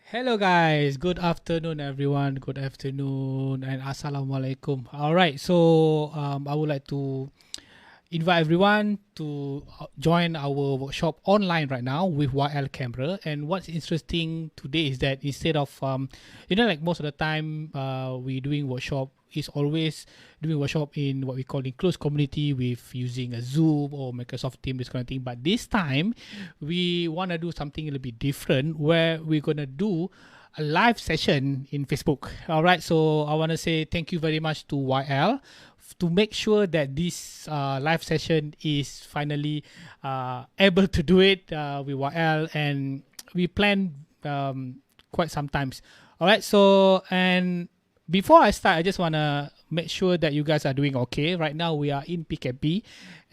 Hello guys, good afternoon everyone. Good afternoon and assalamualaikum. All right, so I would like to invite everyone to join our workshop online right now with YL camera. And what's interesting today is that instead of like most of the time we doing workshop is always doing workshop in what we call in closed community with using a Zoom or Microsoft Teams, this kind of thing. But this time we want to do something a little bit different where we're gonna do a live session in Facebook. All right, so I want to say thank you very much to YL to make sure that this live session is finally able to do it with YL, and we plan quite sometimes. All right, so and before I start, I just want to make sure that you guys are doing okay. Right now, we are in PKP.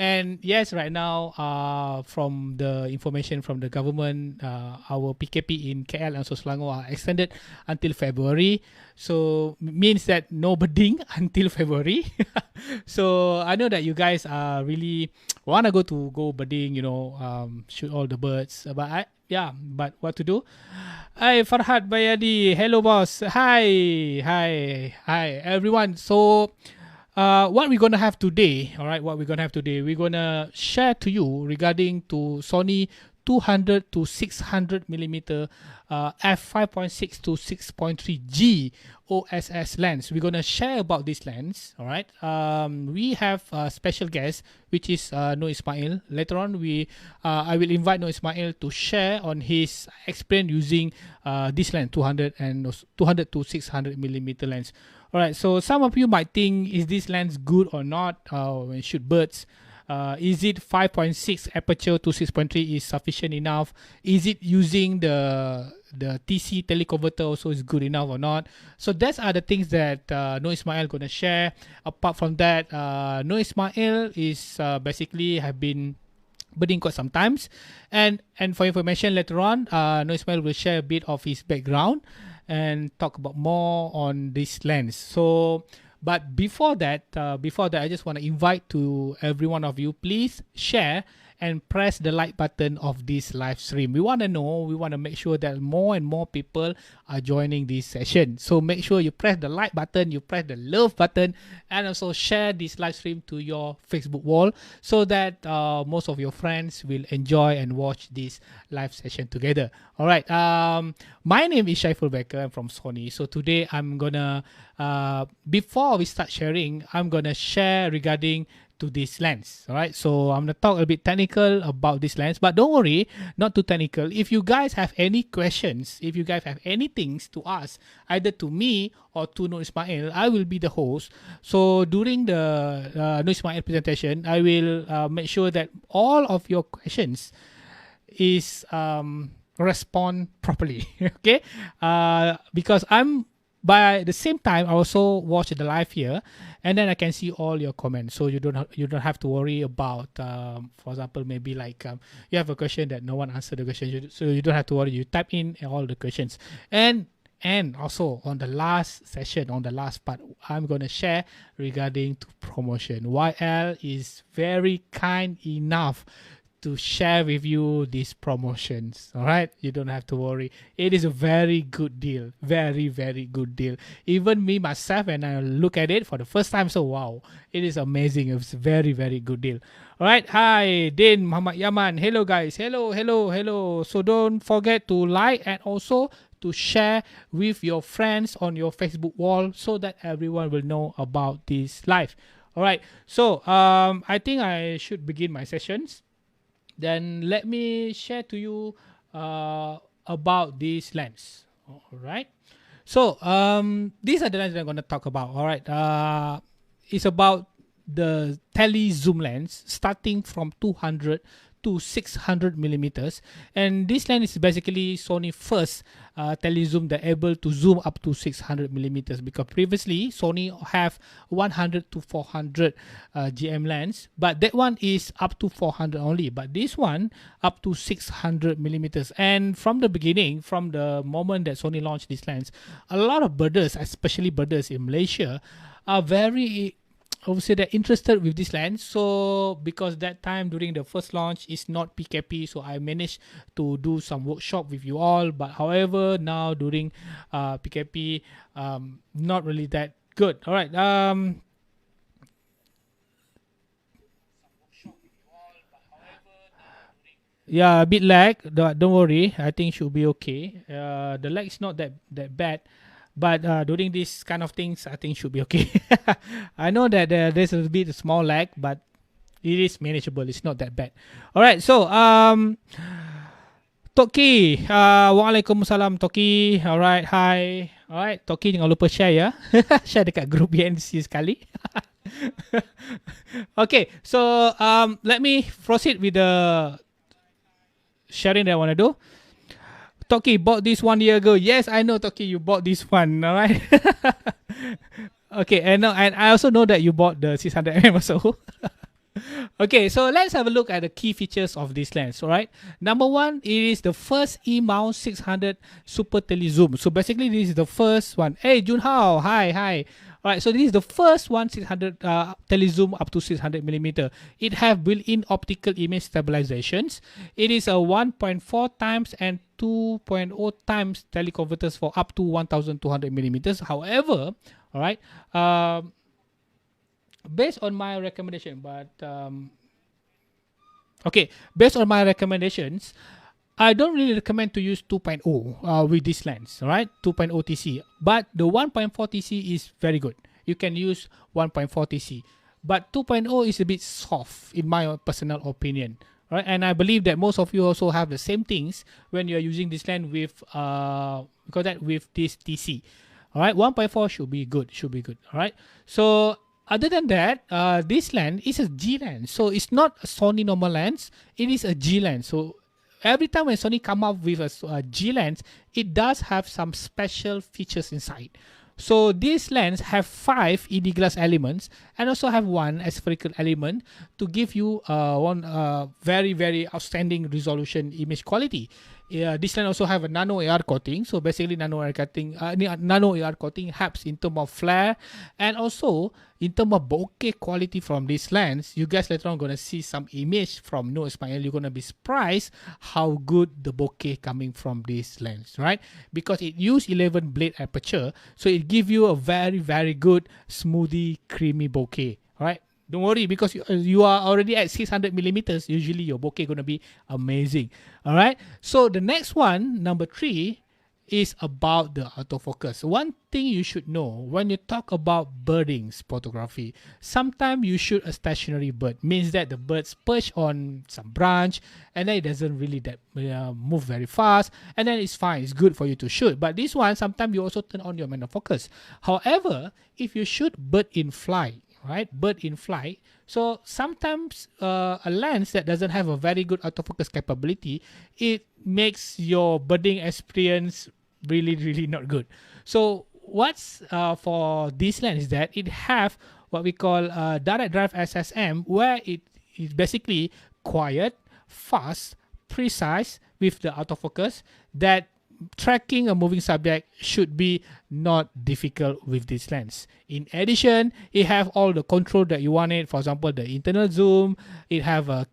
And yes, right now, from the information from the government, our PKP in KL and also Selangor are extended until February. So means that no bidding until February. So I know that you guys are really want to go birding, shoot all the birds. But what to do? Hi, Farhad Bayadi. Hello, boss. Hi, everyone. So, what we're gonna have today, all right? What we're gonna have today, we're gonna share to you regarding to Sony 200 to 600 millimeter f5.6 to 6.3 G OSS lens. We're gonna share about this lens. All right. We have a special guest, which is No Ismail. Later on, I will invite No Ismail to share on his experience using this lens, 200 to 600 millimeter lens. All right. So some of you might think, is this lens good or not when shoot birds? Is it 5.6 aperture to 6.3 is sufficient enough? Is it using the TC teleconverter also is good enough or not? So that's are the things that No Ismail gonna share. Apart from that, No Ismail is basically have been bidding quite sometimes, and for information later on, No Ismail will share a bit of his background and talk about more on this lens. So but before that, I just want to invite to every one of you, please share and press the like button of this live stream. We want to make sure that more and more people are joining this session. So make sure you press the like button, you press the love button, and also share this live stream to your Facebook wall so that most of your friends will enjoy and watch this live session together. All right. My name is Shaiful Baker. I'm from SONY. So today I'm gonna before we start sharing, I'm gonna share regarding to this lens. All right, so I'm gonna talk a bit technical about this lens, but don't worry, not too technical. If you guys have any questions, if you guys have any things to ask, either to me or to No Ismail, I will be the host. So during the No Ismail presentation, I will make sure that all of your questions is respond properly. Okay, because I'm by the same time I also watch the live here, and then I can see all your comments, so you don't have to worry about for example, maybe like you have a question that no one answered the question, so you don't have to worry, you type in all the questions. And also on the last session, on the last part, I'm going to share regarding to promotion. YL is very kind enough to share with you these promotions. All right, you don't have to worry, it is a very good deal, very very good deal. Even me myself, and I look at it for the first time, so wow, it is amazing. It's very very good deal. All right, hi Din Muhammad Yaman. Hello guys, hello. So don't forget to like and also to share with your friends on your Facebook wall so that everyone will know about this live. All right, so I think I should begin my sessions. Then let me share to you about this lens. All right. So these are the lenses I'm going to talk about. All right. It's about the tele zoom lens starting from 200 to 600 millimeters, and this lens is basically Sony first telezoom that able to zoom up to 600 millimeters, because previously Sony have 100 to 400 GM lens, but that one is up to 400 only, but this one up to 600 millimeters. And from the beginning, from the moment that Sony launched this lens, a lot of birders, especially birders in Malaysia, are very obviously they're interested with this lens. So because that time during the first launch is not PKP, so I managed to do some workshop with you all. But however, now during PKP, not really that good. All right. Yeah, a bit lag. Don't worry. I think should be okay. The lag is not that bad, but during this kind of things, I think should be okay. I know that there's a bit small lag, but it is manageable. It's not that bad. All right. So Toki, waalaikumsalam Toki. Alright, hi. Alright, Toki jangan lupa share ya. Share dekat group BNC sekali. Okay, so let me proceed with the sharing that I want to do. Toki bought this 1 year ago. Yes, I know Toki, you bought this one. Alright. Okay, and I also know that you bought the 600mm also. Okay, so let's have a look at the key features of this lens. All right, number one, it is the first E-mount 600 super tele zoom. So basically, this is the first one. Hey, Junhao, hi. All right, so this is the first one 600 tele zoom up to 600 millimeter. It have built-in optical image stabilizations. It is a 1.4 times and 2.0 times teleconverters for up to 1,200 millimeters. However, all right. Based on my recommendation, based on my recommendations, I don't really recommend to use 2.0 with this lens, right? 2.0 TC, but the 1.4 TC is very good. You can use 1.4 TC, but 2.0 is a bit soft in my personal opinion, right? And I believe that most of you also have the same things when you are using this lens with with this TC. All right, 1.4 should be good. All right, so other than that, this lens is a G lens. So it's not a Sony normal lens. It is a G lens. So every time when Sony come up with a G lens, it does have some special features inside. So this lens have 5 ED glass elements and also have one spherical element to give you one very outstanding resolution image quality. This lens also have a nano AR coating. So basically nano AR coating helps in terms of flare and also in terms of bokeh quality from this lens. You guys later on gonna see some image from No Ismail. You're gonna be surprised how good the bokeh coming from this lens, right? Because it use 11 blade aperture, so it give you a very good smoothie creamy bokeh, right? Don't worry, because you are already at 600 millimeters. Usually your bokeh gonna be amazing. All right. So the next one, number 3, is about the autofocus. One thing you should know when you talk about birding photography, sometimes you shoot a stationary bird. Means that the birds perch on some branch and then it doesn't really move very fast, and then it's fine. It's good for you to shoot. But this one, sometimes you also turn on your manual focus. However, if you shoot bird in flight, right? Bird in flight. So sometimes a lens that doesn't have a very good autofocus capability, it makes your birding experience really not good. So what's for this lens is that it have what we call direct drive SSM, where it is basically quiet, fast, precise with the autofocus, that tracking a moving subject should be not difficult with this lens. In addition, it have all the control that you want it. For example, the internal zoom, it have a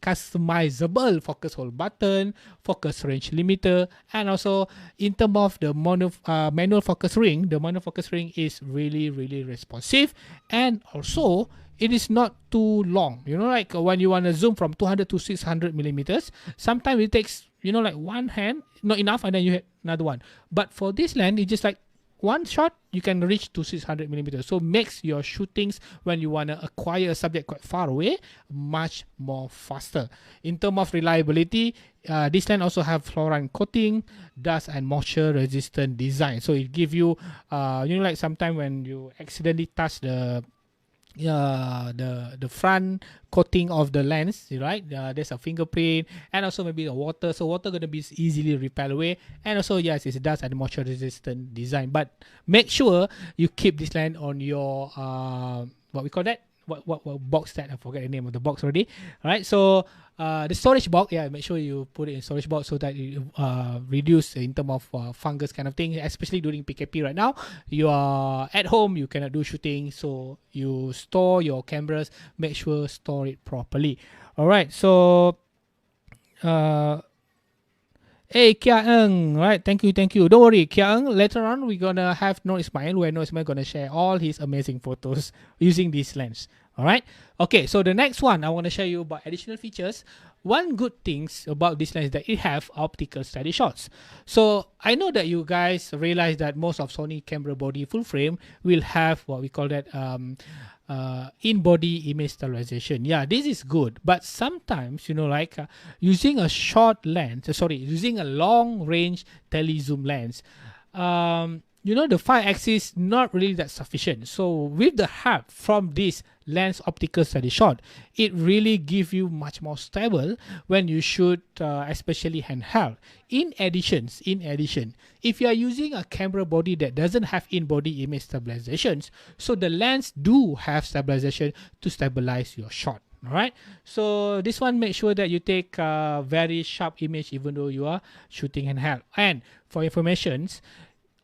customizable focus hold button, focus range limiter, and also in terms of the manual focus ring, the manual focus ring is really responsive, and also it is not too long. You know, like when you want to zoom from 200 to 600 millimeters, sometimes it takes, you know, like one hand, not enough, and then you hit another one. But for this lens, it's just like one shot, you can reach to 600 millimeters. So makes your shootings when you want to acquire a subject quite far away much more faster. In terms of reliability, this lens also have fluorine coating, dust and moisture resistant design. So it give you, you know, like sometimes when you accidentally touch the front coating of the lens, right? There's a fingerprint and also maybe the water. So water gonna be easily repel away, and also yes, it's dust and moisture resistant design. But make sure you keep this lens on your what we call that, what box that, I forget the name of the box already. All right, so the storage box, yeah, make sure you put it in storage box so that it reduce in terms of fungus kind of thing, especially during PKP right now. You are at home, you cannot do shooting, so you store your cameras, make sure store it properly. All right, so hey, Kia Eng, right? Thank you. Don't worry, Kia Eng. Later on, we're gonna have No Ismail, where No Ismail gonna share all his amazing photos using this lens. All right. Okay. So the next one, I want to share you about additional features. One good things about this lens is that it have optical steady shots. So I know that you guys realize that most of Sony camera body full frame will have what we call that in-body image stabilization. Yeah, this is good, but sometimes, you know, like using a short lens, using a long range tele zoom lens, you know, the 5-axis not really that sufficient. So with the help from this lens optical steady shot, it really gives you much more stable when you shoot, especially handheld. In addition, if you are using a camera body that doesn't have in-body image stabilizations, so the lens do have stabilization to stabilize your shot. All right, so this one, make sure that you take a very sharp image even though you are shooting handheld. And for informations,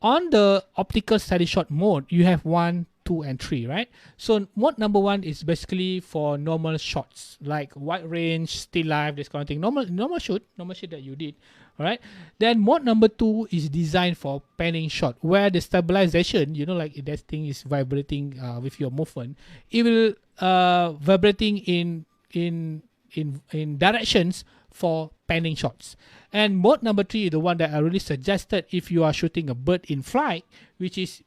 on the optical steady shot mode, you have 1, 2, and 3, right? So mode number 1 is basically for normal shots, like wide range, still life, this kind of thing. Normal shoot that you did. All right. Then mode number 2 is designed for panning shot, where the stabilization, you know, like that thing is vibrating with your movement. It will vibrating in directions for panning shots. And mode number 3 is the one that I really suggested if you are shooting a bird in flight, which is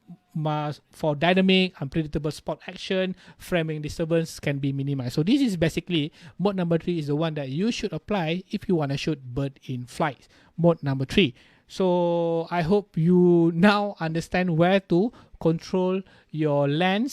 for dynamic, unpredictable spot action, framing disturbance can be minimized. So this is basically mode number 3 is the one that you should apply if you want to shoot bird in flight. Mode number 3. So I hope you now understand where to control your lens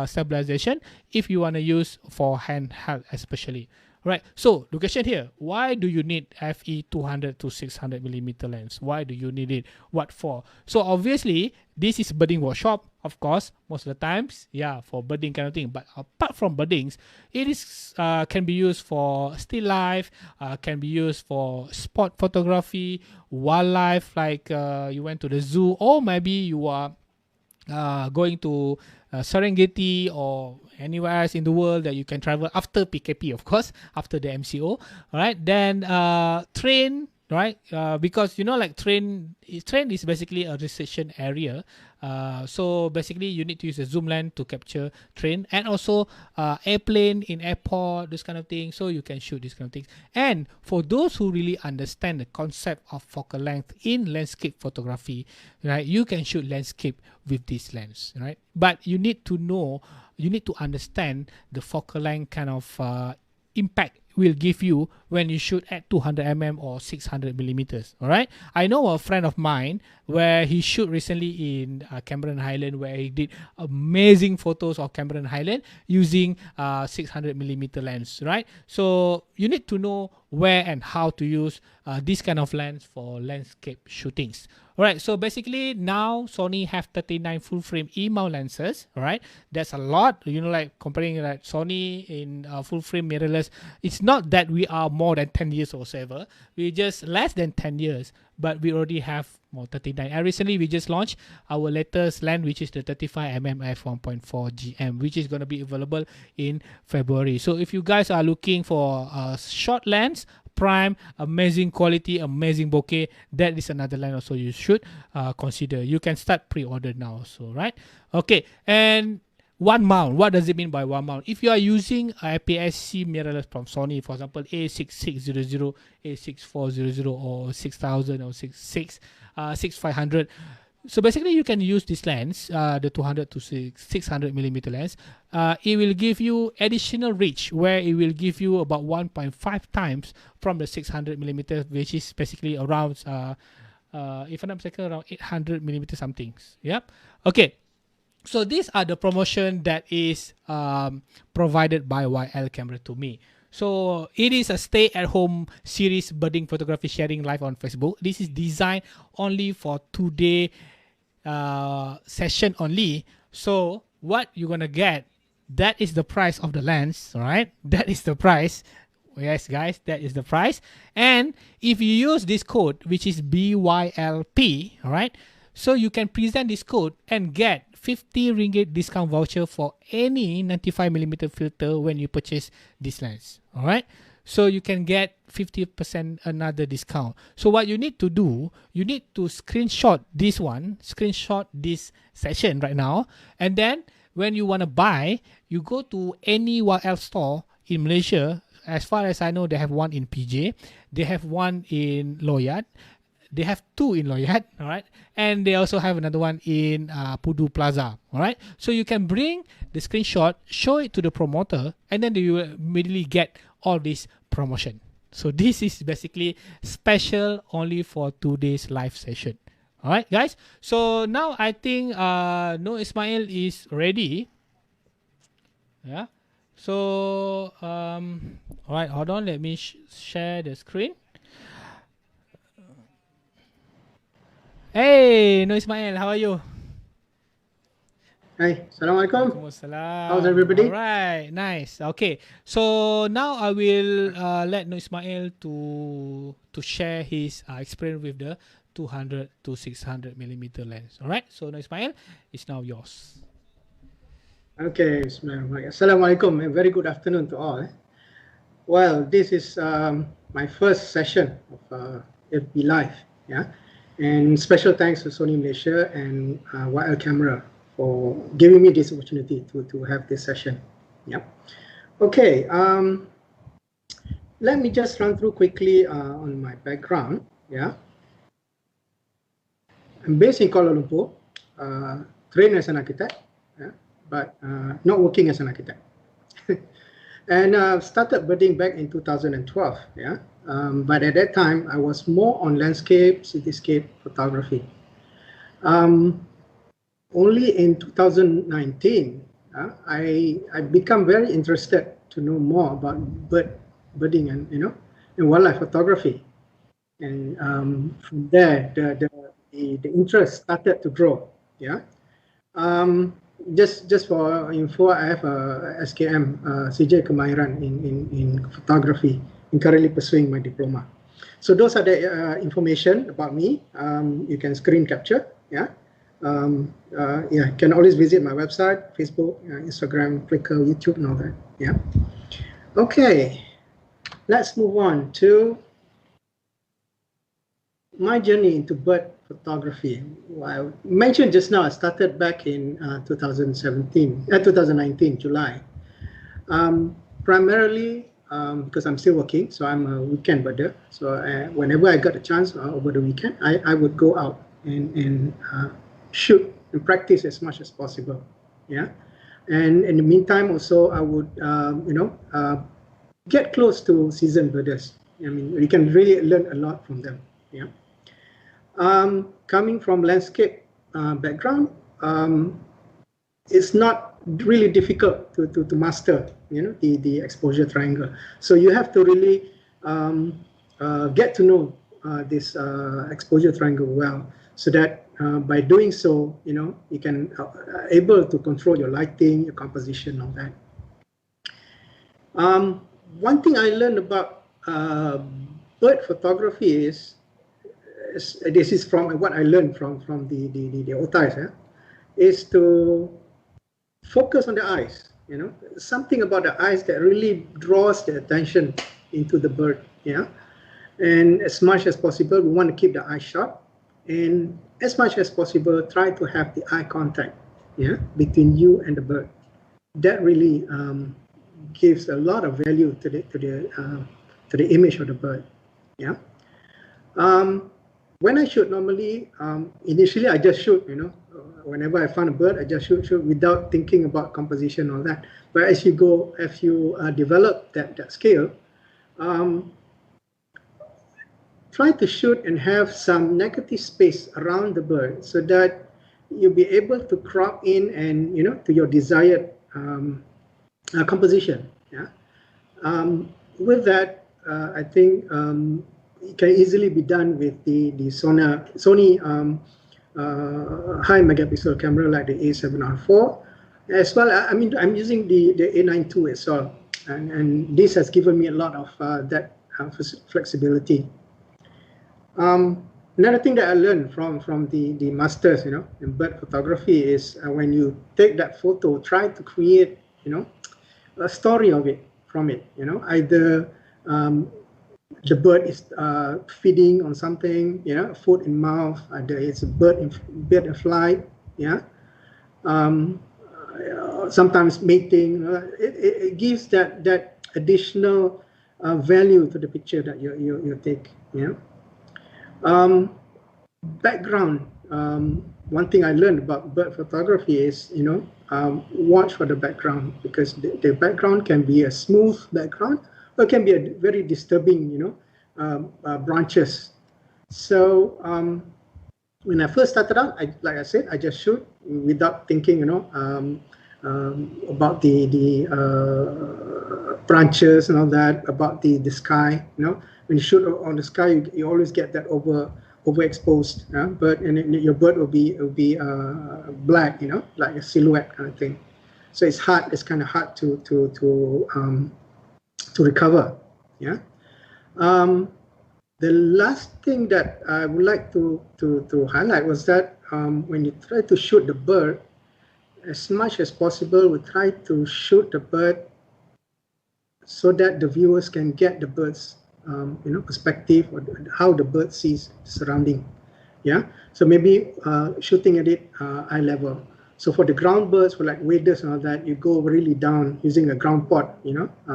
stabilization if you want to use for handheld especially. Right, so the question here, why do you need FE 200 to 600 millimeter lens? Why do you need it? What for? So obviously, this is birding workshop, of course, most of the times, yeah, for birding kind of thing. But apart from birdings, it is can be used for still life, can be used for spot photography, wildlife, like you went to the zoo, or maybe you are going to Serengeti or anywhere else in the world that you can travel after PKP, of course, after the MCO. All right, then train, right? Because you know, like train is basically a restriction area. So basically, you need to use a zoom lens to capture train, and also airplane in airport, this kind of thing. So you can shoot this kind of things. And for those who really understand the concept of focal length in landscape photography, right, you can shoot landscape with this lens, right? But you need to know, you need to understand the focal length kind of impact will give you when you shoot at 200 mm or 600 millimeters. All right, I know a friend of mine where he shoot recently in Cameron Highland, where he did amazing photos of Cameron Highland using 600 millimeter lens, right? So you need to know where and how to use this kind of lens for landscape shootings. All right, so basically now Sony have 39 full frame E-mount lenses. All right, that's a lot, you know, like comparing like Sony in full frame mirrorless. It's not that we are more than 10 years or so, we just less than 10 years, but we already have more 39. And recently we just launched our latest lens, which is the 35mm f1.4 GM, which is going to be available in February. So if you guys are looking for a short lens, prime, amazing quality, amazing bokeh, that is another lens also you should consider. You can start pre-order now also, right? Okay, and one mount. What does it mean by one mount? If you are using APS-C mirrorless from Sony, for example, A6600, A6400, or 6000 or 6500, so basically you can use this lens, the 200 to 600 millimeter lens. It will give you additional reach, where it will give you about 1.5 times from the 600 millimeter, which is basically around, if I'm not mistaken, around 800 millimeter something. Yep. Okay. So these are the promotion that is provided by YL Camera to me. So it is a stay-at-home series birding photography sharing live on Facebook. This is designed only for today session only. So what you're gonna get, that is the price of the lens, all right? That is the price. Yes, guys, that is the price. And if you use this code, which is BYLP, all right, so you can present this code and get 50 ringgit discount voucher for any 95mm filter when you purchase this lens, all right? So you can get 50% another discount. So what you need to do, you need to screenshot this session right now, and then when you want to buy, you go to any YL store in Malaysia. As far as I know, they have one in PJ, they have one in Loyat, they have two in Loyat, all right, and they also have another one in Pudu Plaza, all right. So you can bring the screenshot, show it to the promoter, and then you will immediately get all this promotion. So this is basically special only for today's live session. All right, guys. So now I think No Ismail is ready. Yeah. So all right, hold on. Let me share the screen. Hey, No Ismail, how are you? Hi, Assalamualaikum. Waalaikumsalam. How's everybody? All right, nice. Okay, so now I will let No Ismail to share his experience with the 200 to 600mm lens. All right, so No Ismail, it's now yours. Okay, Ismail. Assalamualaikum. A very good afternoon to all. Well, this is my first session of FB Live. Yeah, and special thanks to Sony Malaysia and YL Camera for giving me this opportunity to have this session. Yeah. Okay. Let me just run through quickly on my background. Yeah. I'm based in Kuala Lumpur, trained as an architect, yeah, but not working as an architect. And started birding back in 2012. Yeah. But at that time, I was more on landscape, cityscape photography. Only in 2019, I become very interested to know more about birding and and wildlife photography, and from there the interest started to grow. Yeah. Just for info, I have a SKM CJ Kemahiran in photography, and currently pursuing my diploma. So those are the information about me. You can screen capture. Yeah. Yeah, you can always visit my website, Facebook, Instagram, Flickr, YouTube, and all that. Yeah. Okay, let's move on to my journey into bird photography. Well, I mentioned just now, I started back in 2019, July. Primarily because I'm still working, so I'm a weekend birder. So whenever I got a chance over the weekend, I would go out and shoot and practice as much as possible. Yeah, and in the meantime also I would get close to seasoned birders. I mean, you can really learn a lot from them. Yeah. Coming from landscape background, it's not really difficult to master the exposure triangle. So you have to really get to know this exposure triangle well, so that by doing so, you can able to control your lighting, your composition, all that. One thing I learned about bird photography is this is from what I learned from the otais, is to focus on the eyes. Something about the eyes that really draws the attention into the bird. Yeah, and as much as possible, we want to keep the eye sharp, and as much as possible, try to have the eye contact, yeah, between you and the bird. That really gives a lot of value to the image of the bird. Yeah. When I shoot, normally, initially I just shoot. Whenever I find a bird, I just shoot without thinking about composition and all that. But as you go, as you develop that skill, try to shoot and have some negative space around the bird, so that you'll be able to crop in and to your desired composition. Yeah. With that, I think it can easily be done with the Sony high megapixel camera like the A7R4, As well, I mean, I'm using the A9 II as well, and this has given me a lot of that flexibility. Another thing that I learned from the masters, in bird photography is when you take that photo, try to create, a story of it from it. Either the bird is feeding on something, food in mouth, either it's a bird in flight, yeah. Sometimes mating, it gives that additional value to the picture that you take. Background. One thing I learned about bird photography is, watch for the background, because the background can be a smooth background or it can be a very disturbing, branches. So when I first started out, like I said, I just shoot without thinking, about the branches and all that, about the sky. When you shoot on the sky, you always get that overexposed bird, and your bird will be black, like a silhouette kind of thing. So it's hard. It's kind of hard to recover. Yeah. The last thing that I would like to highlight was that when you try to shoot the bird, as much as possible, we try to shoot the bird so that the viewers can get the bird's perspective, or how the bird sees the surrounding. Yeah. So maybe shooting at it eye level. So for the ground birds, for like waders and all that, you go really down using a ground pot.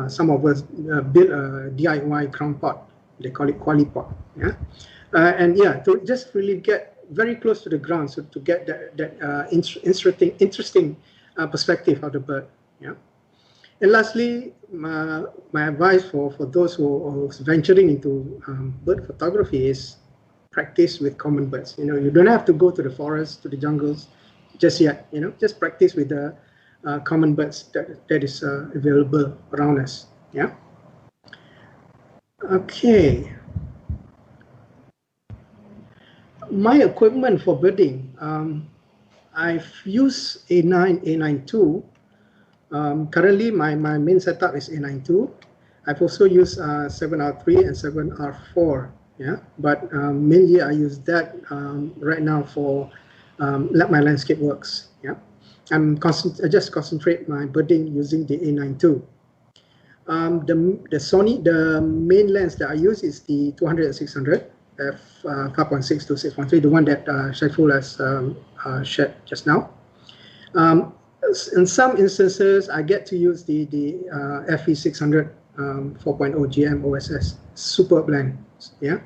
Some of us build a DIY ground pot. They call it quali pot. Yeah. And yeah, to just really get very close to the ground, so to get that interesting perspective of the bird. Yeah. And lastly, my advice for those who are venturing into bird photography is practice with common birds. You don't have to go to the forest, to the jungles just yet. Just practice with the common birds that is available around us. Yeah. Okay. My equipment for birding, I've used A9 II. Currently, my main setup is A9 II. I've also used 7R3 and 7R4. Yeah, but mainly I use that right now for my landscape works. Yeah, I just concentrate my birding using the A9 II. The SONY, the main lens that I use is the 200-600 f5.6 to 6.3, the one that Shaiful has shared just now. In some instances, I get to use the FE600 4.0 GM OSS, superb lens. Yeah,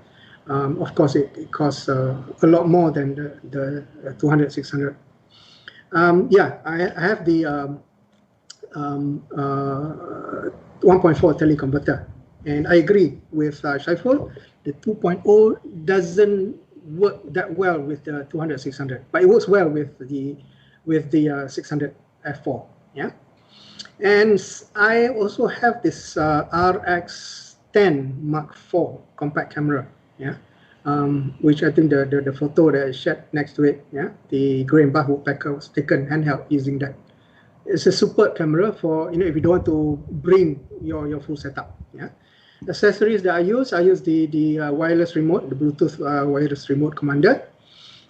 of course it costs a lot more than the 200-600. Yeah, I have the 1.4 teleconverter, and I agree with Shaiful. The 2.0 doesn't work that well with the 200-600, but it works well with the 600 f4. Yeah, and I also have this RX10 Mark IV compact camera. Yeah, which I think the photo that I shared next to it. Yeah, the grey and buff woodpecker was taken handheld using that. It's a superb camera for if you don't want to bring your full setup. Yeah. Accessories that I use the wireless remote, the Bluetooth wireless remote commander,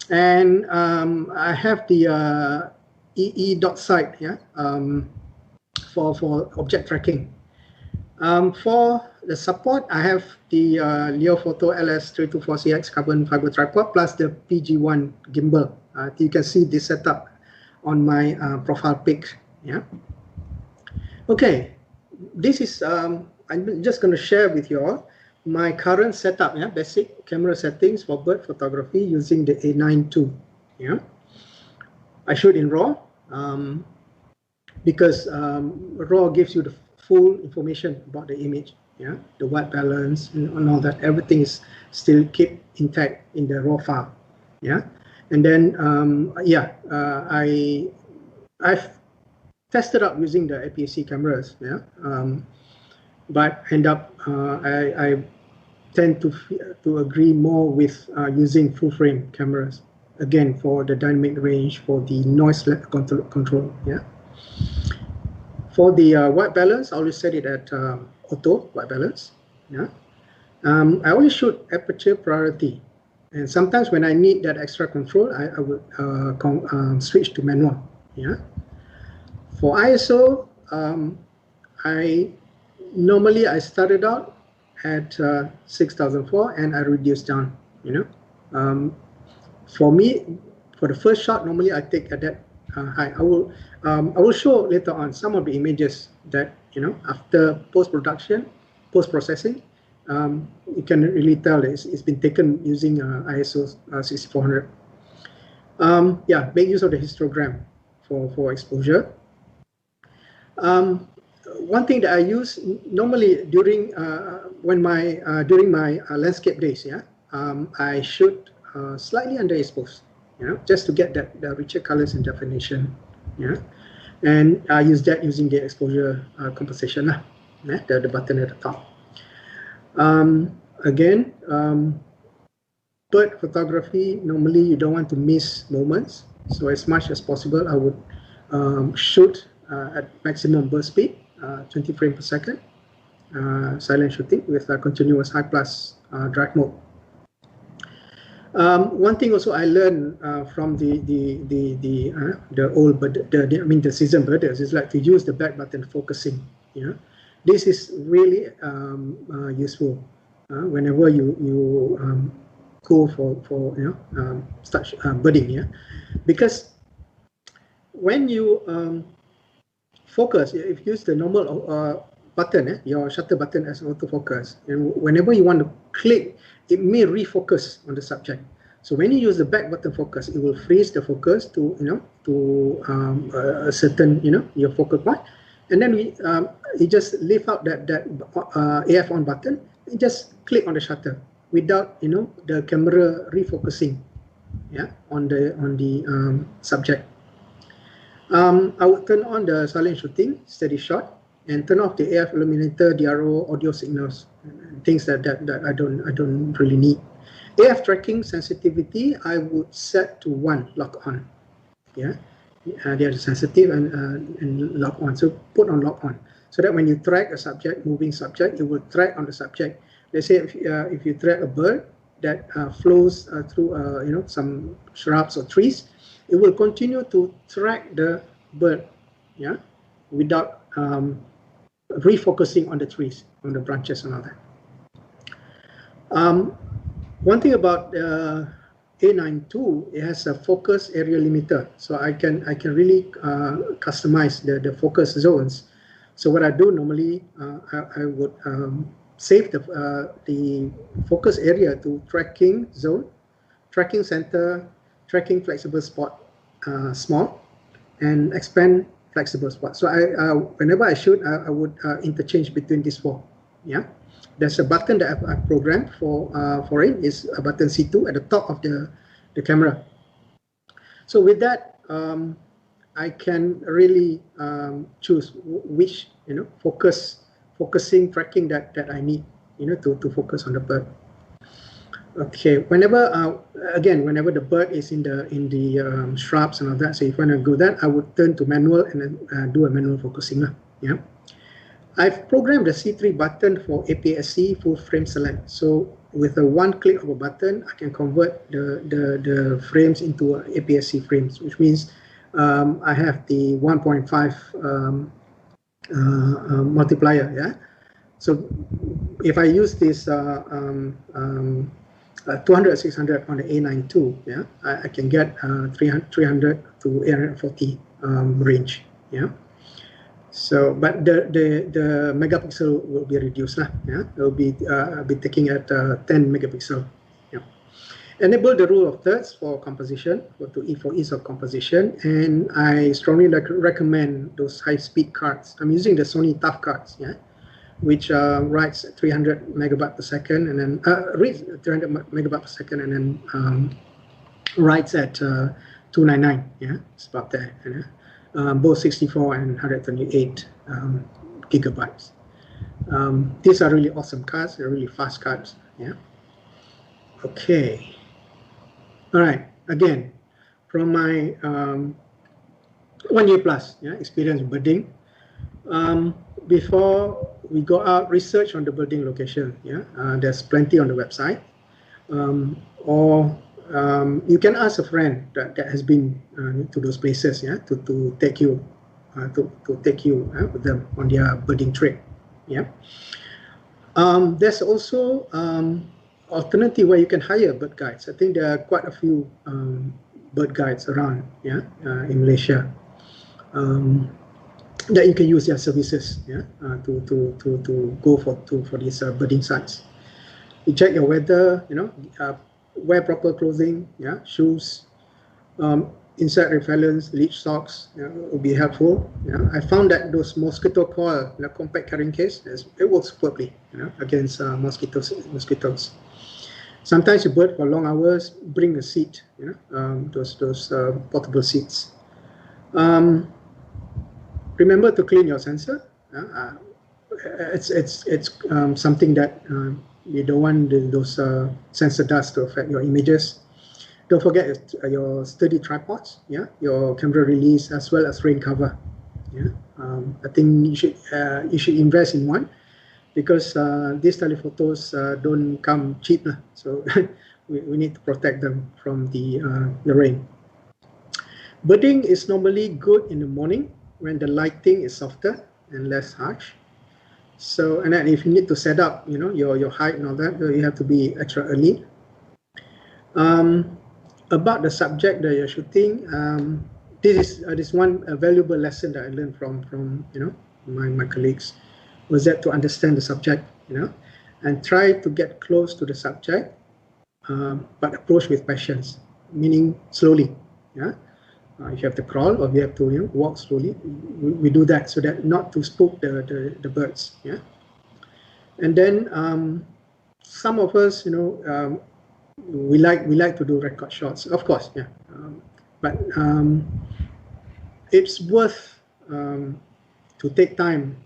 and I have the EE dot sight, yeah, for object tracking. For the support, I have the Leofoto LS324CX carbon fiber tripod plus the PG1 gimbal. You can see this setup on my profile pic. Yeah. Okay, this is I'm just going to share with you all my current setup. Yeah, basic camera settings for bird photography using the A9 II. Yeah, I shoot in RAW because RAW gives you the full information about the image. Yeah, the white balance and all that. Everything is still kept intact in the RAW file. Yeah, and then I've tested out using the APS-C cameras. Yeah, but end up I tend to agree more with using full frame cameras, again for the dynamic range, for the noise control. Yeah, For the white balance, I always set it at auto white balance. Yeah. I always shoot aperture priority, and sometimes when I need that extra control, I would switch to manual. Yeah. For ISO, I normally I started out at 6004 and I reduced down. You know, for me, for the first shot, normally I take at that high. I will show later on some of the images that after post production, post processing, you can really tell that it's been taken using ISO 6400. Yeah, make use of the histogram for exposure. One thing that I use normally during during my landscape days, yeah, I shoot slightly underexposed, just to get that the richer colors and definition, yeah, and I use that using the exposure composition, the button at the top. Again, bird photography, normally you don't want to miss moments, so as much as possible, I would shoot at maximum burst speed, 20 frames per second, silent shooting with a continuous high plus drag mode. One thing also I learned from the old the seasoned birders is like to use the back button focusing. This is really useful whenever you go for start birding, yeah, because when you focus, if you use the normal button, your shutter button as autofocus, and whenever you want to click, it may refocus on the subject. So when you use the back button focus, it will freeze the focus to a certain your focal point, and then you just leave out that AF on button and just click on the shutter without the camera refocusing, on the subject. I would turn on the silent shooting, steady shot, and turn off the AF illuminator, DRO, audio signals, things that I don't really need. AF tracking sensitivity, I would set to 1 lock on. Yeah, they are sensitive and lock on. So put on lock on, so that when you track a subject, moving subject, it will track on the subject. Let's say if you track a bird that flows through some shrubs or trees, it will continue to track the bird, yeah, without refocusing on the trees, on the branches and all that. One thing about A92, it has a focus area limiter, so I can really customize the focus zones. So what I do normally, I would save the focus area to tracking zone, tracking center, tracking flexible spot, small, and expand flexible spot. So whenever I shoot, I would interchange between these four. Yeah, there's a button that I've programmed for it. Is a button C2 at the top of the camera. So with that, I can really choose which focusing tracking that I need to focus on the bird. Okay, whenever whenever the bird is in the shrubs and all that, so if I want to go that, I would turn to manual and then do a manual focusing. Yeah, I've programmed the C3 button for APS-C full frame select. So with a one click of a button, I can convert the frames into APS-C frames, which means I have the 1.5 multiplier. Yeah, so if I use this 200 600 on the A92, yeah, I can get 300 to 840 range. Yeah, so but the megapixel will be reduced, yeah, it will be taking at 10 megapixel. Yeah, enable the rule of thirds for composition, for ease of composition, and I strongly recommend those high speed cards. I'm using the SONY TUF cards, yeah, which writes 300 megabyte per second, and then reads 300 megabyte per second, and then writes at 299. Yeah, it's about there. Both 64 and 128 gigabytes. These are really awesome cards. They're really fast cards. Yeah. Okay. All right. Again, from my 1 year plus, yeah, experience birding. Before we go out, research on the birding location. Yeah, there's plenty on the website, or you can ask a friend that has been to those places. Yeah, to take you to take you with them on their birding trip. Yeah. There's also alternative where you can hire bird guides. I think there are quite a few bird guides around, yeah, in Malaysia, that you can use their services, yeah, to go for these birding sites. You check your weather, wear proper clothing, yeah, shoes, insect repellents, leech socks, will be helpful. I found that those mosquito coil, compact carrying case, it works superbly, against mosquitoes. Sometimes you bird for long hours, bring a seat, those portable seats. Remember to clean your sensor. It's something that you don't want those sensor dust to affect your images. Don't forget your sturdy tripods, yeah, your camera release, as well as rain cover. Yeah, I think you should invest in one, because these telephotos don't come cheap, so we need to protect them from the rain. Birding is normally good in the morning when the lighting is softer and less harsh. So, and then if you need to set up, your height and all that, you have to be extra early. About the subject that you're shooting, this is one valuable lesson that I learned from my colleagues, was that to understand the subject, and try to get close to the subject, but approach with patience, meaning slowly. Yeah, if you have to crawl or you have to walk slowly, we do that so that not to spook the birds. Yeah, and then some of us, we like to do record shots, of course, yeah, but it's worth to take time,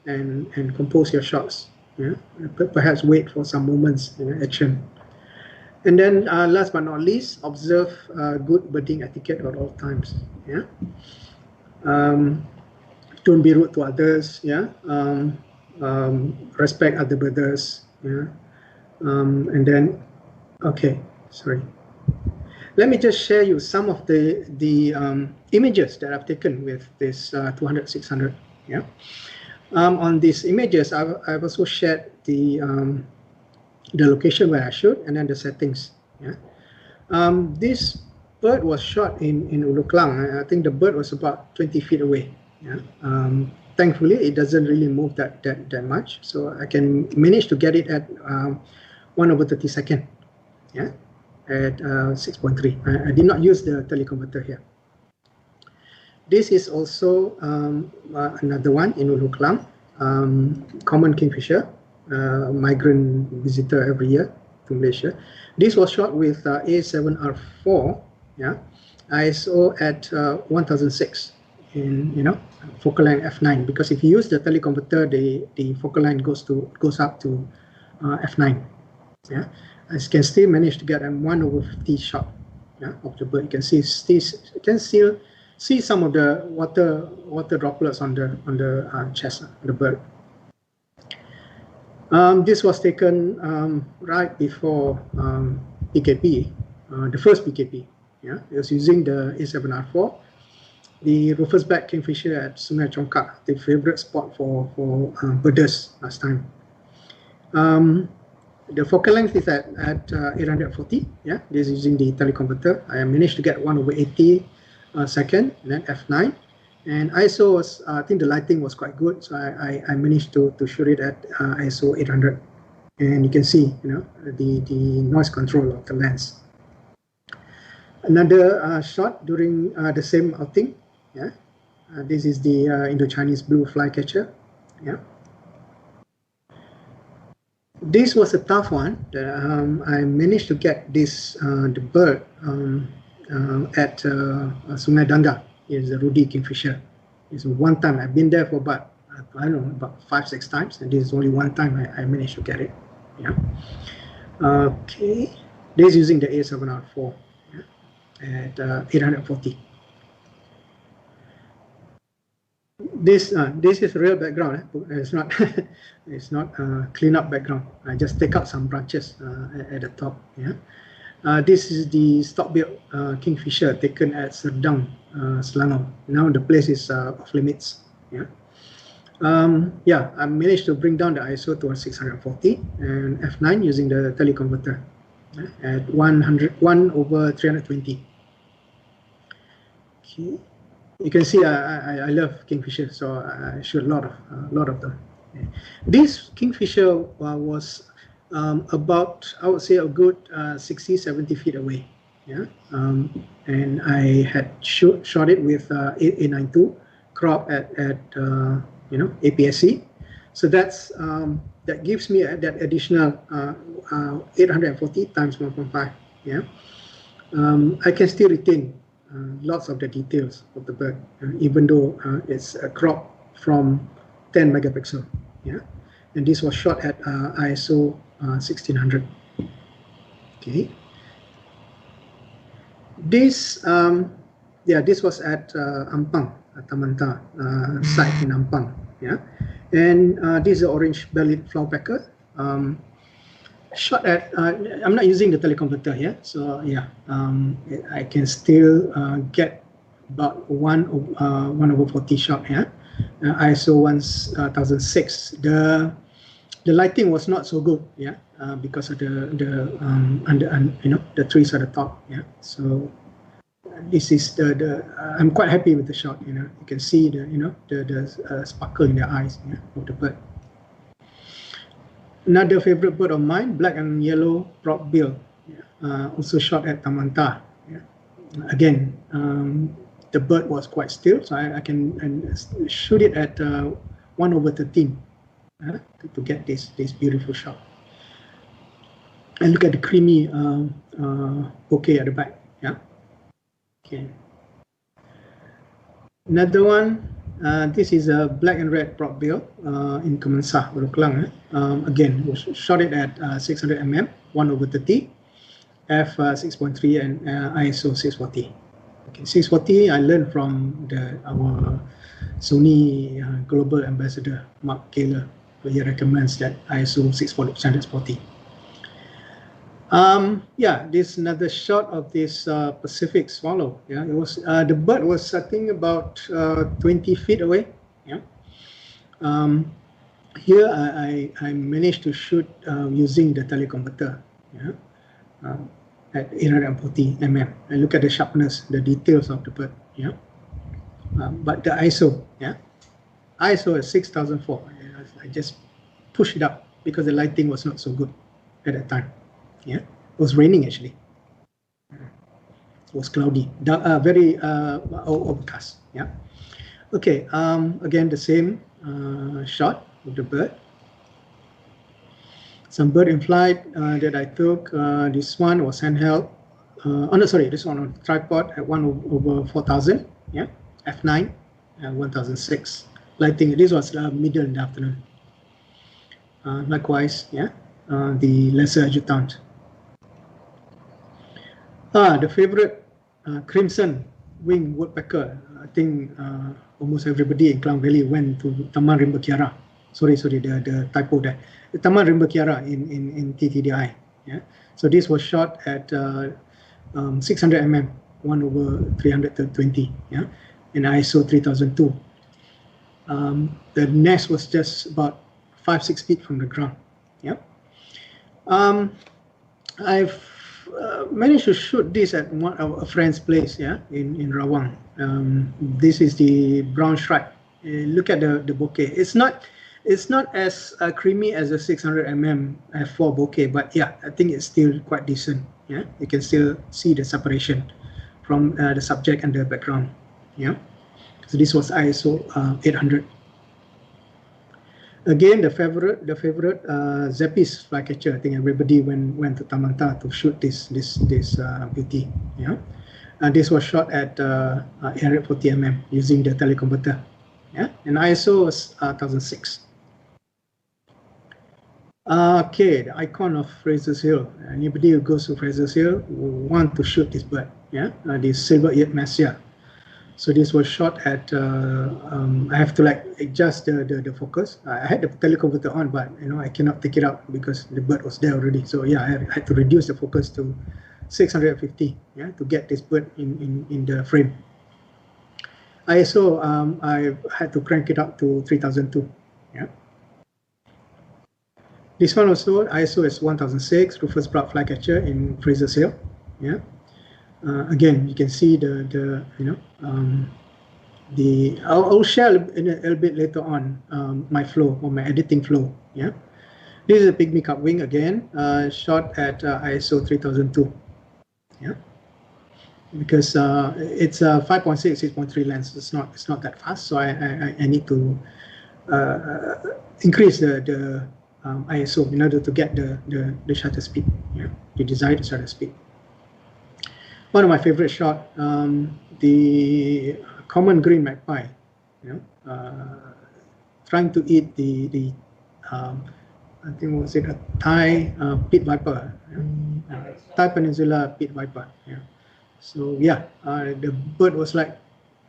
and compose your shots, perhaps wait for some moments, action. And then last but not least, observe good birding etiquette at all times. Yeah, don't be rude to others. Yeah, respect other birders. Yeah, and then, okay, sorry. Let me just share you some of the images that I've taken with this 200, 600. Yeah. On these images, I've also shared the location where I shoot, and then the settings. Yeah. This bird was shot in Ulu Klang. I think the bird was about 20 feet away. Yeah. Thankfully, it doesn't really move that much, so I can manage to get it at 1/32. Yeah, at 6.3. I did not use the teleconverter here. This is also another one in Ulu Klang, common kingfisher, migrant visitor every year to Malaysia. This was shot with A7R4, yeah, ISO at 1006 in focal length f9, because if you use the teleconverter, the focal length goes up to f9. Yeah, I can still manage to get a 1/50 shot, yeah, of the bird. You can still see some of the water droplets on the chest of the bird. This was taken right before PKP, the first PKP. Yeah, it was using the A7R4, the Rufous back kingfisher at Sungai Chongkak, the favorite spot for birders last time. The focal length is at 840. Yeah, this is using the teleconverter. I managed to get 1/80 second, and then f9. And ISO was, I think the lighting was quite good, so I managed to shoot it at ISO 800. And you can see, the noise control of the lens. Another shot during the same outing. Yeah, this is the Indo-Chinese blue flycatcher. Yeah. This was a tough one. I managed to get this the bird at Sungai Danga. It's a Rudi kingfisher. It's one time. I've been there for about, I don't know, about 5-6 times, and this is only one time I managed to get it. Yeah. Okay. This is using the A7R4, yeah, at 840. This is real background. It's not it's not clean up background. I just take out some branches at the top. Yeah. This is the stock-built kingfisher taken at Serdang, Selangor. Now the place is off limits. Yeah. Yeah, I managed to bring down the ISO to 640 and f9 using the teleconverter at 1/320. Okay. You can see I love kingfisher, so I shoot a lot of them. Okay. This kingfisher was about, I would say, a good 60-70 feet away. Yeah, and I had shot it with 8892 crop at APS-C. So that's that gives me that additional 840 times 1.5. Yeah, I can still retain lots of the details of the bird, even though it's a crop from 10 megapixel. Yeah, and this was shot at ISO 1600. Okay. This this was at Ampang, Tamanta site in Ampang. Yeah, and this is the orange-bellied flowerpecker. Shot at I'm not using the teleconverter here, so yeah, I can still get about 1/40 shot here. ISO 1006. The lighting was not so good, yeah, because of the trees at the top, yeah. So this is the I'm quite happy with the shot. You can see the sparkle in the eyes, yeah, of the bird. Another favorite bird of mine, black and yellow prop bill, yeah, also shot at Tamanta. Yeah. Again, the bird was quite still, so I can shoot it at 1/13 to get this beautiful shot. And look at the creamy bouquet at the back. Yeah. Okay. Another one. This is a black and red prop bill in Kemansah, Uruklang. Again, was shot it at 600 mm, 1/30, f 6.3 and ISO 640. Okay, 640 I learned from our SONY global ambassador Mark Kaler. He recommends that ISO 640. Yeah, this is another shot of this Pacific swallow. Yeah, it was the bird was sitting about 20 feet away. Yeah. Here I managed to shoot using the teleconverter. Yeah. At 840 mm. And look at the sharpness, the details of the bird. Yeah. But the ISO, yeah, ISO is 6004. I just pushed it up because the lighting was not so good at that time. Yeah, it was raining actually. It was cloudy, very overcast. Yeah. Okay. Again, the same shot of the bird. Some bird in flight that I took. This one was handheld. Oh no, sorry, this one on tripod at 1/4000. Yeah, f9 and 1006. Lighting. This was middle in the afternoon. Likewise, yeah, the lesser adjutant. The favorite crimson wing woodpecker. I think almost everybody in Klang Valley went to Taman Rimba Kiara. Sorry, the typo there. The Taman Rimba Kiara in TTDI. Yeah. So this was shot at 600 mm, 1/320. Yeah, and ISO 3002. The nest was just about 5-6 feet from the ground. Yeah. I've managed to shoot this at a friend's place, yeah, in Rawang. This is the brown stripe. Look at the bouquet. It's not as creamy as the 600 mm f4 bouquet, but yeah, I think it's still quite decent. Yeah, you can still see the separation from the subject and the background. Yeah, so this was ISO 800. Again, the favorite Zeppis flycatcher. I think everybody went to Tamanta to shoot this beauty. Yeah, and this was shot at 840 mm using the teleconverter. Yeah, and ISO was 1006. Okay, the icon of Fraser's Hill. Anybody who goes to Fraser's Hill will want to shoot this bird. Yeah, the silver-eared Massia. So this was shot at, I have to like adjust the focus. I had the teleconverter on, but I cannot take it out because the bird was there already. So yeah, I had to reduce the focus to 650, yeah, to get this bird in the frame. ISO, I had to crank it up to 3002, yeah. This one also, ISO is 1006, Rufus Broad Flycatcher in Fraser Sail, yeah. Again, you can see I'll share a little bit later on my flow or my editing flow. Yeah, this is a pygmy cup wing again, shot at ISO 3002. Yeah, because it's a 5.6, 6.3 lens. It's not that fast, so I need to increase the ISO in order to get the shutter speed. Yeah, the desired shutter speed. One of my favorite shot, the common green magpie, trying to eat the I think was it a Thai pit viper, Thai Peninsula pit viper. Yeah. So yeah, the bird was like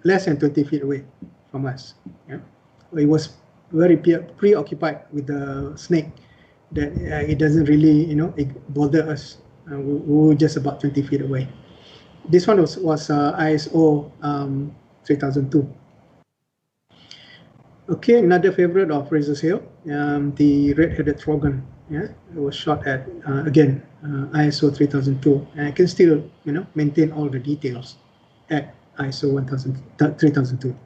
less than 20 feet away from us. Yeah. It was very preoccupied with the snake that it doesn't really it bother us. We were just about 20 feet away. This one was ISO 3002. Okay, another favorite of Fraser Sail, the red-headed trogon. Yeah, it was shot at again ISO 3002, and I can still maintain all the details at ISO 3002.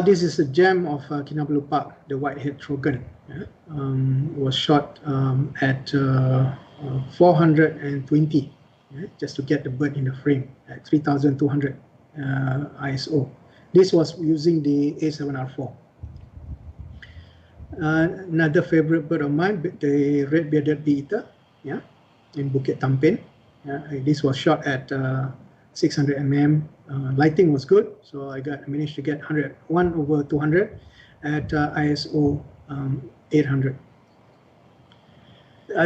This is a gem of Kinabalu Park, the white-head trogon. Yeah? It was shot at 420. Yeah, just to get the bird in the frame at 3200 ISO. This was using the A7R4. Another favorite bird of mine, the red-bearded bee-eater, yeah, in Bukit Tampin. This was shot at 600 mm. Lighting was good, so I managed to get 1/200 at ISO 800.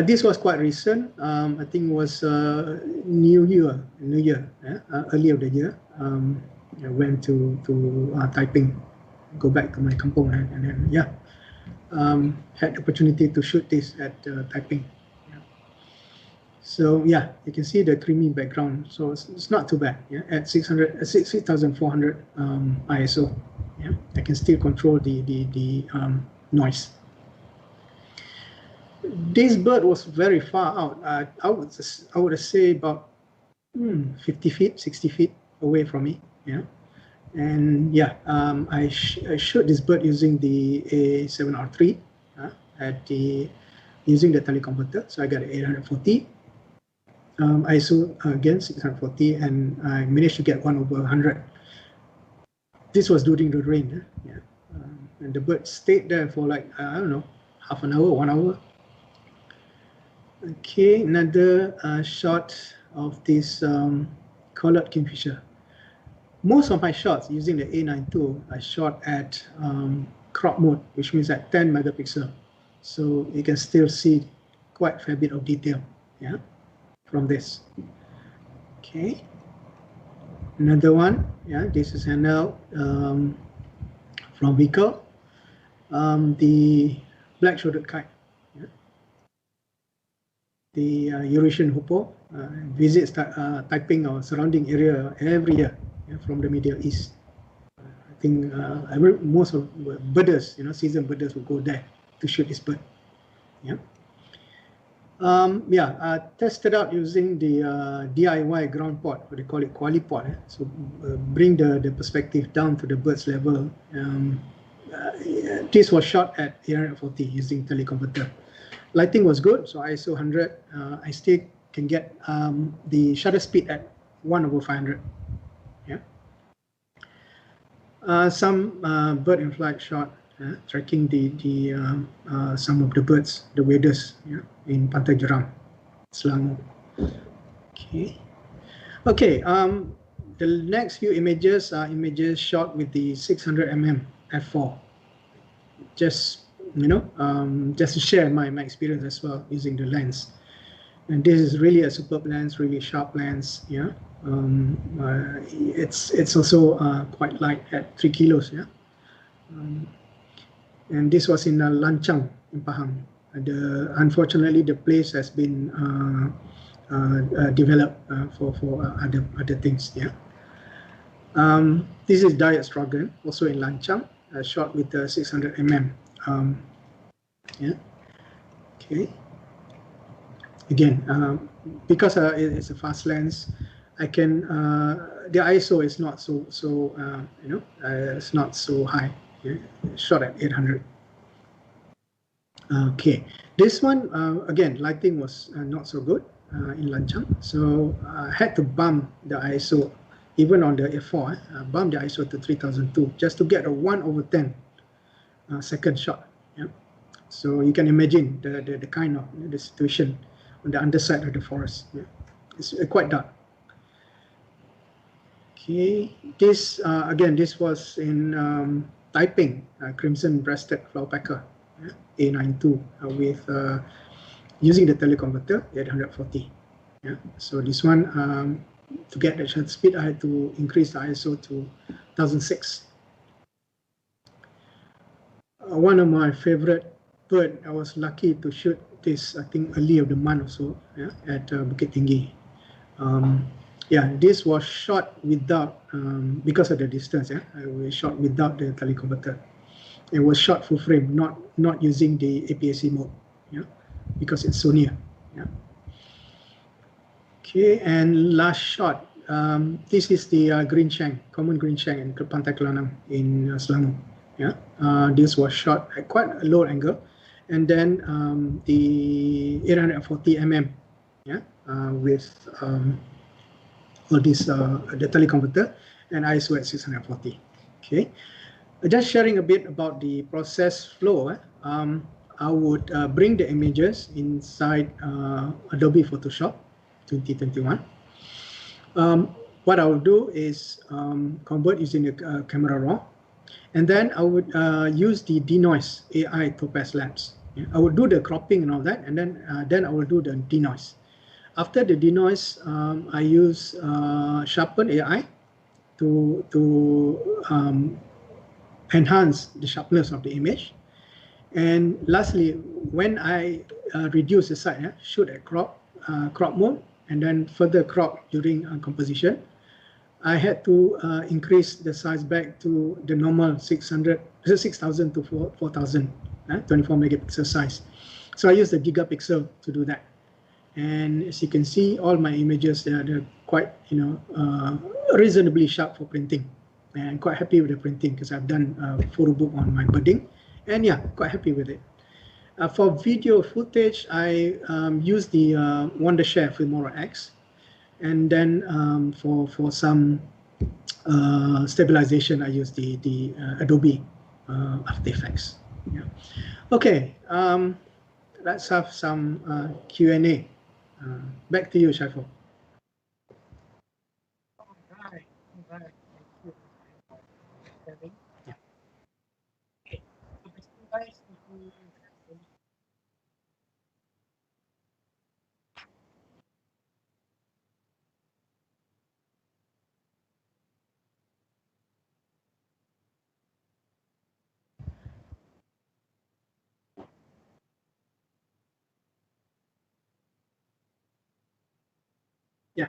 This was quite recent. I think it was New Year, early of the year. I went to Taiping, go back to my kampung, and then yeah, had the opportunity to shoot this at Taiping. Yeah. So yeah, you can see the creamy background. So it's not too bad. Yeah, at 6400 ISO. Yeah, I can still control the noise. This bird was very far out. I would say about 50 feet, 60 feet away from me. Yeah, and yeah, I shot this bird using the A7R3 using the teleconverter. So I got 840. ISO again 640, and I managed to get 1/100. This was during the rain. Yeah, and the bird stayed there for like I don't know, half an hour, 1 hour. Okay, another shot of this collared kingfisher. Most of my shots using the A92 I shot at crop mode, which means at 10 megapixel. So you can still see quite a fair bit of detail, yeah, from this. Okay, another one, yeah, this is Hanel from Vico, the black-shouldered kite. The Eurasian hoopoe visits Taiping or surrounding area every year, yeah, from the Middle East. I think most of birders, seasoned birders will go there to shoot this bird. Yeah. Tested out using the DIY ground pot, what they call it, quali pot. So bring the perspective down to the bird's level. This was shot at 840 using teleconverter. Lighting was good, so ISO 100. I still can get the shutter speed at 1/500. Yeah. Some bird in flight shot, tracking some of the birds, the waders, yeah, in Pantai Jeram, Selangor. Okay. Okay. The next few images are images shot with the 600 mm f4. Just to share my experience as well using the lens. And this is really a superb lens, really sharp lens. Yeah, it's also quite light at 3 kilos. Yeah, and this was in Lanchang in Pahang. Unfortunately, the place has been developed for other things. Yeah. This is Diet Stroganoff, also in Lanchang, shot with 600 mm. Yeah. Okay. Again, because it's a fast lens, I can the ISO is not so it's not so high. Yeah? Shot at 800. Okay, this one again, lighting was not so good in Lanchang, so I had to bump the ISO even on the f4. Bump the ISO to 3002 just to get a 1/10 second shot. Yeah? So you can imagine the kind of the situation on the underside of the forest. Yeah? It's quite dark. Okay, this again, this was in Taiping, crimson-breasted flowerpecker, yeah? A92 with using the teleconverter 840. Yeah, so this one to get the shutter speed, I had to increase the ISO to 1006. One of my favorite bird, I was lucky to shoot this, I think early of the month or so, yeah, at Bukit Tinggi. Yeah, this was shot without, because of the distance, yeah, we shot without the teleconverter. It was shot full frame, not using the APS-C mode, yeah, because it's SONY. Yeah. Okay, and last shot. This is the green shank, common green shank in Pantai Kelanang in Selangor. Yeah, this was shot at quite a low angle, and then the 840 mm, yeah, with all this the teleconverter and ISO at 640. Okay, just sharing a bit about the process flow. I would bring the images inside Adobe Photoshop 2021. What I will do is convert using the camera raw, and then I would use the denoise AI Topaz Labs. Yeah? I would do the cropping and all that, and then I will do the denoise. After the denoise, I use sharpen AI to enhance the sharpness of the image. And lastly, when I reduce the size, shoot at crop mode, and then further crop during composition, I had to increase the size back to the normal 6,000 to 4,000, 24 megapixel size. So I use the gigapixel to do that. And as you can see, all my images, they're quite, reasonably sharp for printing. And I'm quite happy with the printing because I've done a photo book on my birding, and yeah, quite happy with it. For video footage, I use the Wondershare Filmora X, and then for some stabilization, I use the Adobe After Effects. Yeah. Okay, let's have some Q&A. Back to you, Shaiful. Right, right. Thank you. Sharing. Yeah. Okay. So basically, guys, if you have any, Yeah.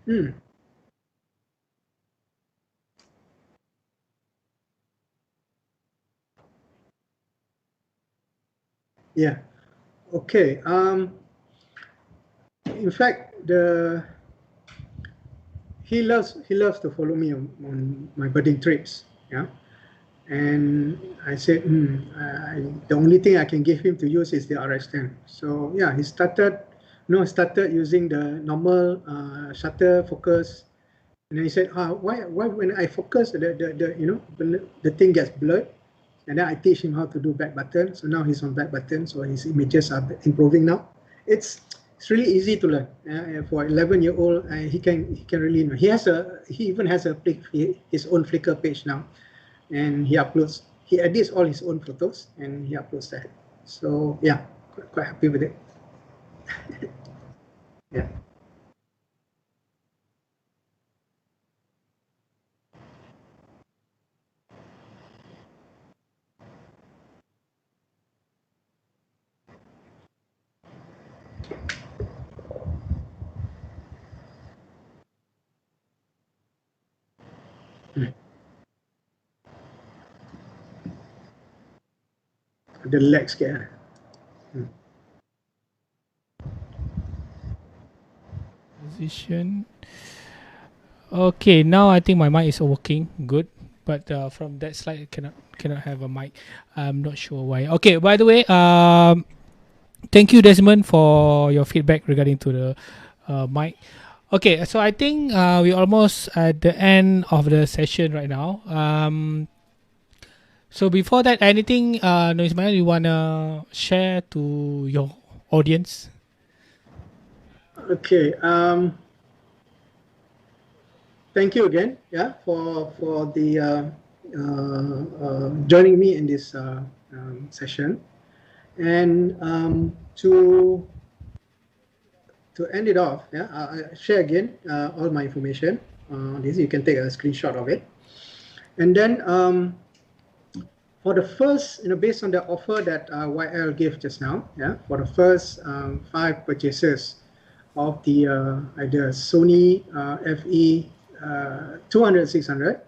Mm, yeah. Okay. In fact, he loves to follow me on my birding trips. Yeah. And I said, the only thing I can give him to use is the RX10. So yeah, he started using the normal shutter focus, and then he said, why when I focus the thing gets blurred, and then I teach him how to do back button. So now he's on back button, so his images are improving now. It's really easy to learn. For 11-year-old, he can really know. He even has his own Flickr page now, and he uploads he edits all his own photos and he uploads that. So yeah, quite happy with it. Yeah. Mm. The legs get. Mm. Position. Okay, now I think my mic is working good, but from that slide I cannot have a mic. I'm not sure why. Okay, by the way, thank you Desmond for your feedback regarding to the mic. Okay, so I think we're almost at the end of the session right now. So before that, anything, no, Ismail, you wanna share to your audience? Okay. Thank you again. Yeah, for the joining me in this session, and to end it off, yeah, I share again all my information. This you can take a screenshot of it, and then for the first, based on the offer that YL gave just now, yeah, for the first 5 purchases of the either Sony FE 200 600,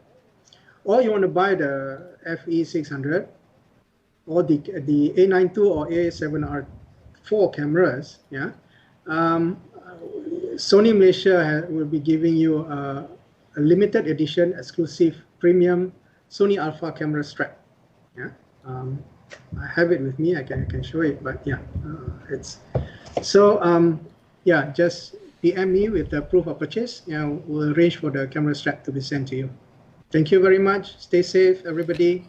or you want to buy the FE 600 or the A92 or A7R4 cameras, yeah, um, Sony Malaysia will be giving you a limited edition exclusive premium Sony Alpha camera strap. Yeah, I have it with me. I can show it, but yeah, it's so yeah. Just PM me with the proof of purchase. Yeah, we'll arrange for the camera strap to be sent to you. Thank you very much. Stay safe, everybody.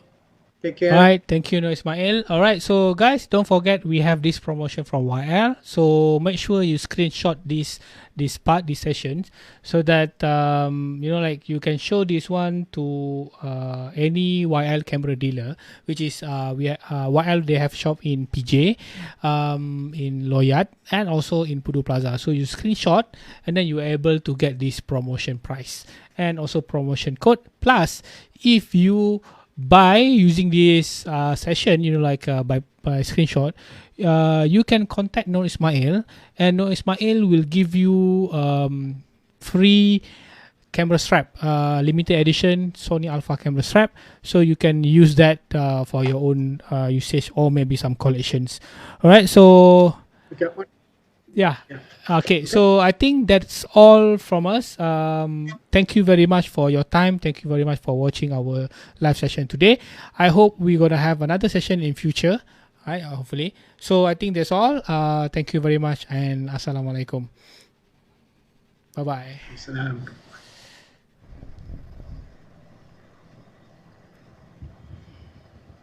Take All care. right, thank you, no Ismail. All right, so guys, don't forget we have this promotion from YL. So make sure you screenshot these sessions, so that like you can show this one to any YL camera dealer, which is YL. They have shop in PJ, in Loyat, and also in Pudu Plaza. So you screenshot, and then you're able to get this promotion price and also promotion code. Plus, if you by using this session, by screenshot, you can contact No Ismail, and No Ismail will give you free camera strap, limited edition Sony Alpha camera strap, so you can use that for your own usage or maybe some collections. All right, so Okay. yeah. Yeah. Okay, Okay. so I think that's all from us. Thank you very much for your time. Thank you very much for watching our live session today. I hope we're gonna have another session in future, right? Hopefully. So I think that's all. Thank you very much, and assalamualaikum. Bye bye. Salam.